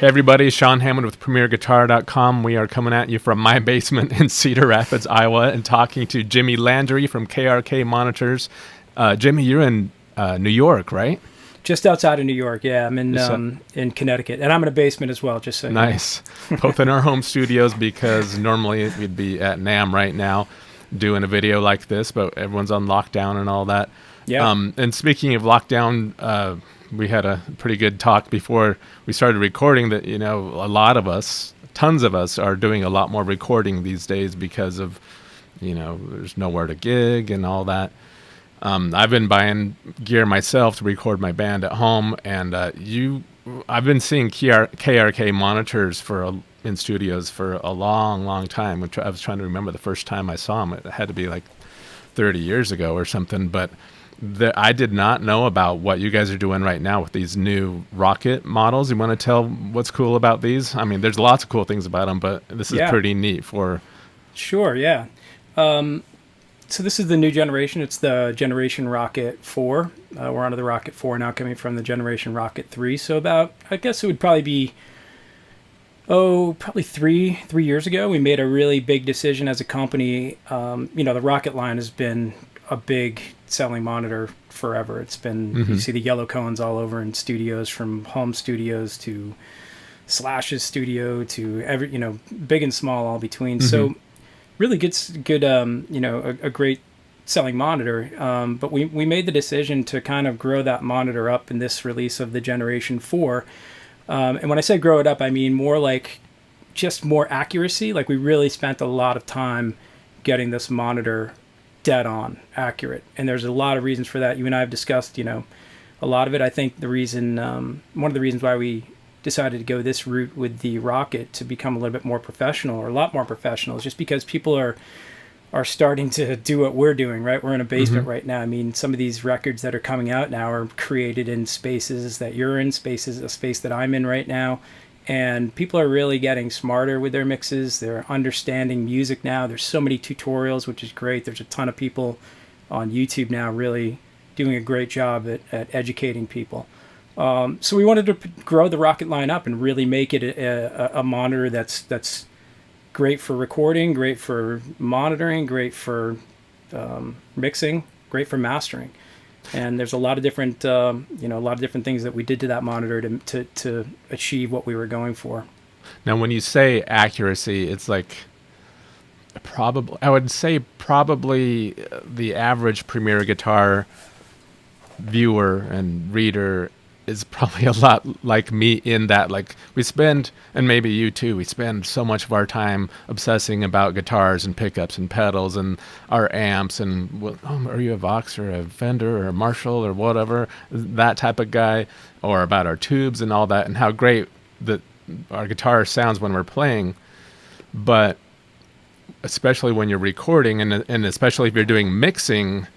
Hey everybody, Sean Hammond with PremierGuitar.com. We are coming at you from my basement in Cedar Rapids, Iowa, and talking to Jimmy Landry from KRK Monitors. Jimmy, you're in New York, right? Just outside of New York, yeah. I'm in Connecticut, and I'm in a basement as well. Just so nice. Both in our home studios, because normally we'd be at NAMM right now doing a video like this, but everyone's on lockdown and all that. Yeah. And speaking of lockdown, we had a pretty good talk before we started recording that, a lot of us, tons of us, are doing a lot more recording these days because of, there's nowhere to gig and all that. I've been buying gear myself to record my band at home, and I've been seeing KRK monitors in studios for a long, long time, which I was trying to remember the first time I saw them. It had to be like 30 years ago or something, but I did not know about what you guys are doing right now with these new Rokit models. You want to tell what's cool about these? I mean, there's lots of cool things about them, but this is pretty neat for... Sure, yeah. So this is the new generation. It's the Generation Rokit 4. We're onto the Rokit 4 now, coming from the Generation Rokit 3. So I guess it would probably be, probably three years ago, we made a really big decision as a company. The Rokit line has been a big selling monitor forever. It's been, you see the yellow cones all over in studios, from home studios to Slash's studio to every, big and small all between. So really good, a great selling monitor. But we made the decision to kind of grow that monitor up in this release of the Generation 4. And when I say grow it up, I mean more like just more accuracy. Like, we really spent a lot of time getting this monitor dead on accurate. And there's a lot of reasons for that. You and I have discussed, a lot of it. I think one of the reasons why we decided to go this route with the Rokit to become a little bit more professional, or a lot more professional, is just because people are starting to do what we're doing, right? We're in a basement right now. I mean, some of these records that are coming out now are created in spaces that you're in, a space that I'm in right now. And people are really getting smarter with their mixes. They're understanding music now. There's so many tutorials, which is great. There's a ton of people on YouTube now really doing a great job at educating people. So we wanted to grow the Rokit line up and really make it a monitor that's great for recording, great for monitoring, great for mixing, great for mastering. And there's a lot of different, things that we did to that monitor to achieve what we were going for. Now, when you say accuracy, it's like I would say probably the average Premier Guitar viewer and reader is probably a lot like me, in that, like, we spend, and maybe you too, we spend so much of our time obsessing about guitars and pickups and pedals and our amps and are you a Vox or a Fender or a Marshall or whatever, that type of guy, or about our tubes and all that, and how great that our guitar sounds when we're playing. But especially when you're recording, and especially if you're doing mixing,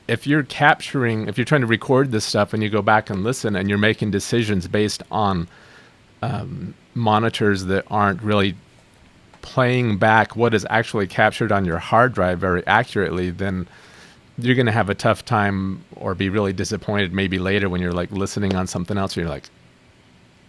if you're trying to record this stuff and you go back and listen and you're making decisions based on monitors that aren't really playing back what is actually captured on your hard drive very accurately, then you're going to have a tough time or be really disappointed maybe later when you're like listening on something else. You're like,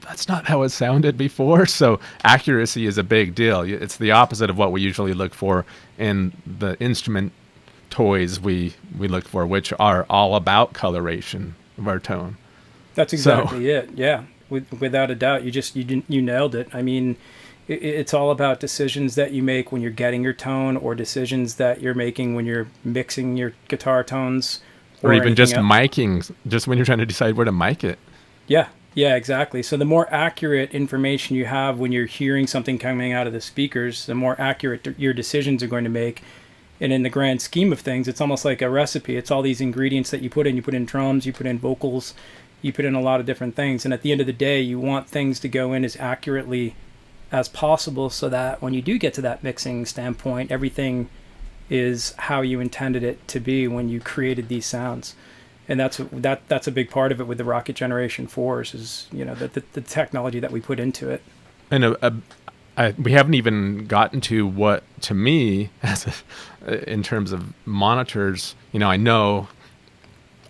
that's not how it sounded before. So accuracy is a big deal. It's the opposite of what we usually look for in the instrument toys we look for, which are all about coloration of our tone. That's exactly it. Yeah, without a doubt. You nailed it. I mean, it's all about decisions that you make when you're getting your tone, or decisions that you're making when you're mixing your guitar tones, or even just miking, just when you're trying to decide where to mic it. Yeah, exactly. So the more accurate information you have when you're hearing something coming out of the speakers, the more accurate your decisions are going to make. And in the grand scheme of things, it's almost like a recipe. It's all these ingredients that you put in. You put in drums, you put in vocals, you put in a lot of different things. And at the end of the day, you want things to go in as accurately as possible, so that when you do get to that mixing standpoint, everything is how you intended it to be when you created these sounds. And that's a big part of it with the Rokit Generation 4s, is the technology that we put into it. And we haven't even gotten to what, to me, in terms of monitors, I know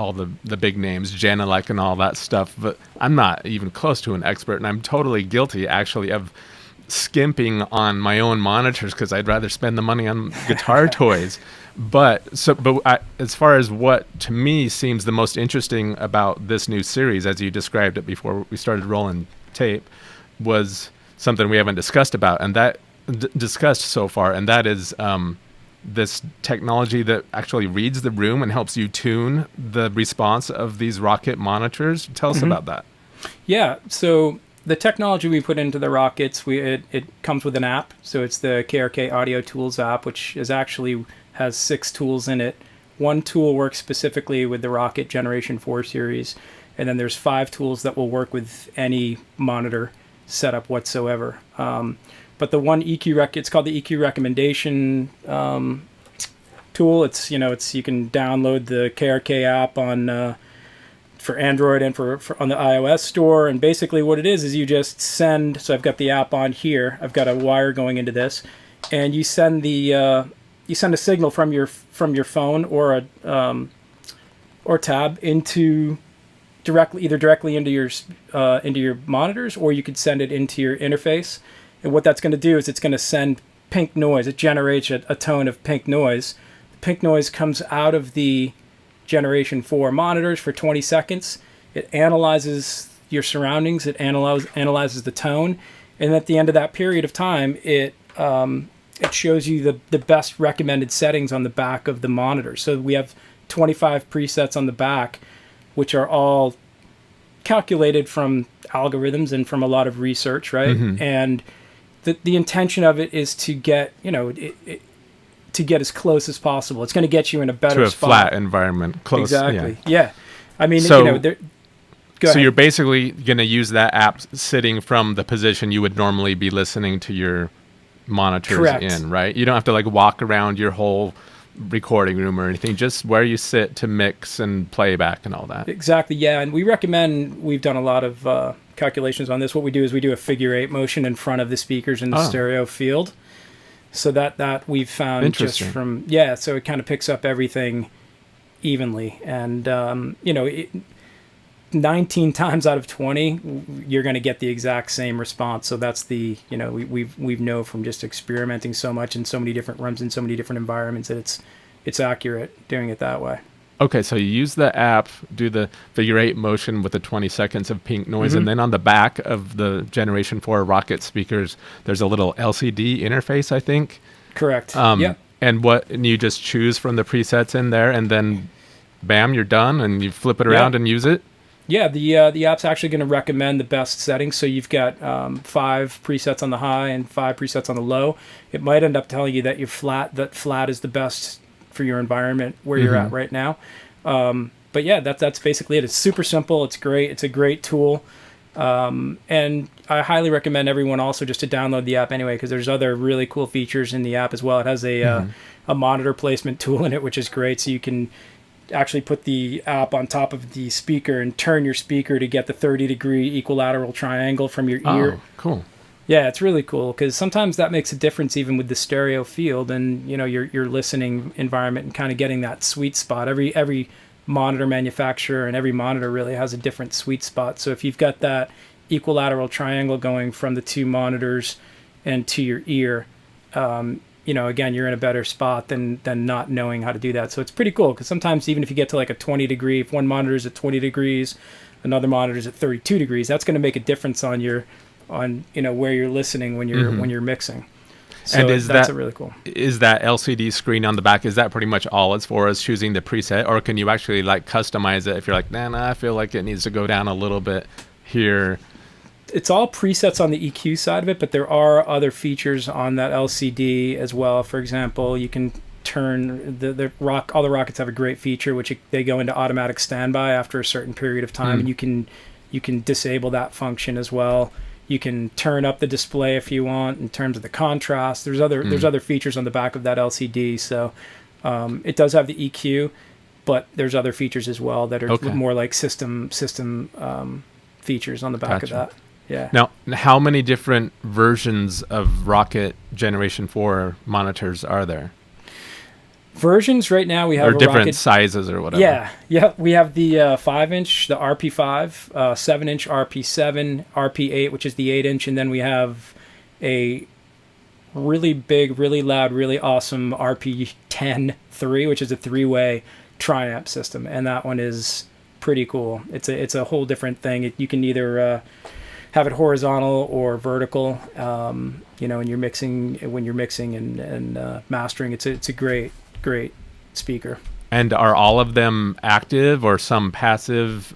all the big names, Janelec and all that stuff, but I'm not even close to an expert, and I'm totally guilty actually of skimping on my own monitors because I'd rather spend the money on guitar toys. As far as what to me seems the most interesting about this new series, as you described it before we started rolling tape, was something we haven't discussed about, and that discussed so far, and that is this technology that actually reads the room and helps you tune the response of these Rokit monitors. Tell us about that. Yeah, so the technology we put into the Rokits, it comes with an app. So it's the KRK Audio Tools app, which has 6 tools in it. One tool works specifically with the Rokit Generation 4 series, and then there's 5 tools that will work with any monitor setup whatsoever. But the one it's called the EQ recommendation tool. It's you can download the KRK app on for Android and for on the iOS store. And basically what it is you just send. So I've got the app on here. I've got a wire going into this, and you send you send a signal from your phone or or tab into directly into your monitors, or you could send it into your interface. And what that's going to do is it's going to send pink noise. It generates a tone of pink noise. The pink noise comes out of the Generation 4 monitors for 20 seconds. It analyzes your surroundings. It analyzes the tone. And at the end of that period of time, it shows you the best recommended settings on the back of the monitor. So we have 25 presets on the back, which are all calculated from algorithms and from a lot of research, right? Mm-hmm. And the intention of it is to get, to get as close as possible. It's going to get you in a better spot. Flat environment. Close. Exactly. Yeah. I mean, so, go ahead. You're basically going to use that app sitting from the position you would normally be listening to your monitors Correct. in, right? You don't have to walk around your whole recording room or anything, just where you sit to mix and playback and all that. Exactly, yeah. And we've done a lot of calculations on this. What we do is we do a figure 8 motion in front of the speakers in the stereo field. So that we've found just from, so it kind of picks up everything evenly. And, 19 times out of 20, you're going to get the exact same response. So that's we've know from just experimenting so much in so many different runs in so many different environments that it's accurate doing it that way. Okay, so you use the app, do the figure 8 motion with the 20 seconds of pink noise, and then on the back of the Generation 4 Rokit speakers, there's a little LCD interface, I think. Correct. Yep. And you just choose from the presets in there, and then bam, you're done, and you flip it around and use it? Yeah, the app's actually going to recommend the best settings. So you've got 5 presets on the high and 5 presets on the low. It might end up telling you that flat is the best for your environment where you're at right now. But yeah, that's basically it. It's super simple. It's great. It's a great tool. And I highly recommend everyone also just to download the app anyway, because there's other really cool features in the app as well. It has a monitor placement tool in it, which is great. So you can actually put the app on top of the speaker and turn your speaker to get the 30-degree equilateral triangle from your ear. Oh, cool. Yeah, it's really cool because sometimes that makes a difference even with the stereo field and your listening environment and kind of getting that sweet spot. Every monitor manufacturer and every monitor really has a different sweet spot. So if you've got that equilateral triangle going from the 2 monitors and to your ear, again, you're in a better spot than not knowing how to do that. So it's pretty cool because sometimes even if you get to like a 20 degree, if one monitor is at 20 degrees, another monitor is at 32 degrees, that's going to make a difference on where you're listening when you're mixing. So and that's really cool. Is that LCD screen on the back, is that pretty much all it's for, is choosing the preset, or can you actually customize it if you're like, nah, I feel like it needs to go down a little bit here? It's all presets on the EQ side of it, but there are other features on that LCD as well. For example, you can turn all the Rokits have a great feature, which they go into automatic standby after a certain period of time, and you can disable that function as well. You can turn up the display if you want in terms of the contrast. There's other features on the back of that LCD, so it does have the EQ, but there's other features as well that are more like system features on the back of that. Yeah. Now, how many different versions of Rokit Generation 4 monitors are there? Versions right now we have or a different Rokit. sizes or whatever. Yeah. We have the 5-inch, the RP5, 7-inch RP7, RP8, which is the 8-inch, and then we have a really big, really loud, really awesome RP10 3, which is a 3-way tri-amp system, and that one is pretty cool. It's a whole different thing. You can either have it horizontal or vertical. When you're mixing and mastering, it's a great speaker. And are all of them active or some passive?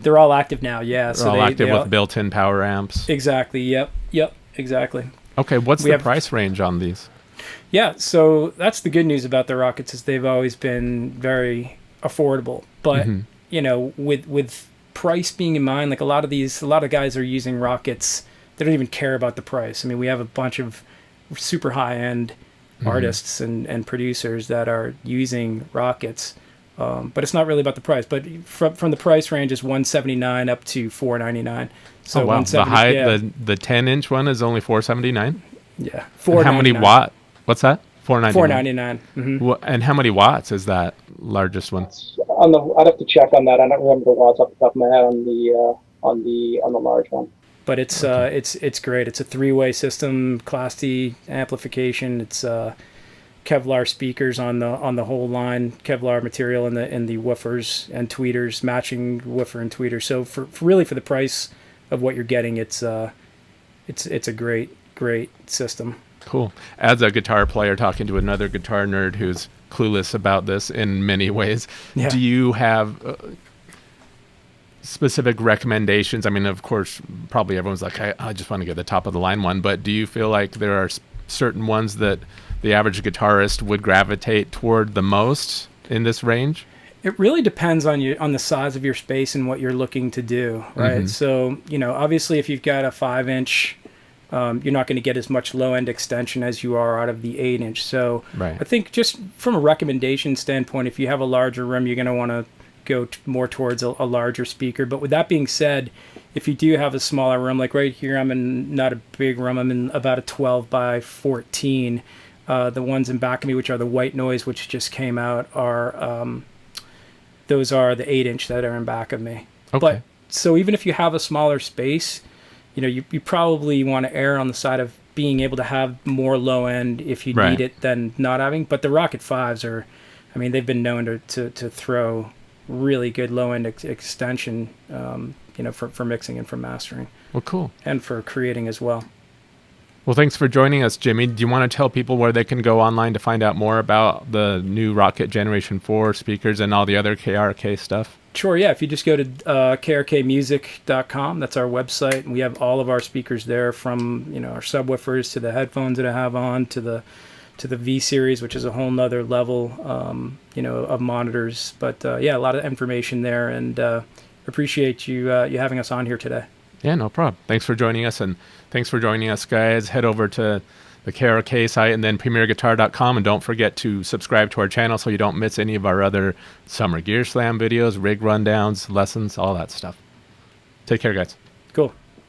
They're all active now. Yeah, so all active with built-in power amps. Exactly. Yep. Exactly. Okay, what's the price range on these? Yeah, so that's the good news about the Rokits is they've always been very affordable. But with price being in mind, like a lot of guys are using Rokits. They don't even care about the price. I mean, we have a bunch of super high-end artists and producers that are using Rokits, but it's not really about the price. But from the price range is $179 up to $499. So wow, the 10-inch one is only $479. Yeah, $499. How many watt? What's that? $499. Mm-hmm. And how many watts is that largest one? I'd have to check on that. I don't remember the watts off the top of my head on the large one. But it's great. It's a 3-way system, Class D amplification. It's Kevlar speakers on the whole line, Kevlar material in the woofers and tweeters, matching woofer and tweeter. So for the price of what you're getting, it's a great system. Cool. As a guitar player talking to another guitar nerd who's clueless about this in many ways, do you have specific recommendations? I mean, of course, probably everyone's like, I just want to get the top of the line one, but do you feel like there are certain ones that the average guitarist would gravitate toward the most in this range? It really depends on the size of your space and what you're looking to do, right? Mm-hmm. So, obviously if you've got a 5-inch, you're not going to get as much low-end extension as you are out of the 8-inch. So right. I think just from a recommendation standpoint, if you have a larger room, you're going to want to go more towards a larger speaker. But with that being said, if you do have a smaller room, like right here, I'm in not a big room, I'm in about a 12 by 14. The ones in back of me, which are the White Noise, which just came out, those are the 8-inch that are in back of me. Okay. But so even if you have a smaller space, you probably want to err on the side of being able to have more low end if you need it than not having. But the Rokit 5s they've been known to throw really good low end extension, for mixing and for mastering. Well, cool. And for creating as well. Well, thanks for joining us, Jimmy. Do you want to tell people where they can go online to find out more about the new Rokit Generation 4 speakers and all the other KRK stuff? Sure, yeah. If you just go to krkmusic.com, that's our website, and we have all of our speakers there, from our subwoofers to the headphones that I have on to the V series, which is a whole nother level of monitors. But a lot of information there, and appreciate you having us on here today. Yeah, no problem. Thanks for joining us, and thanks for joining us, guys. Head over to the KRK site and then premierguitar.com, and don't forget to subscribe to our channel so you don't miss any of our other Summer Gear Slam videos, rig rundowns, lessons, all that stuff. Take care, guys.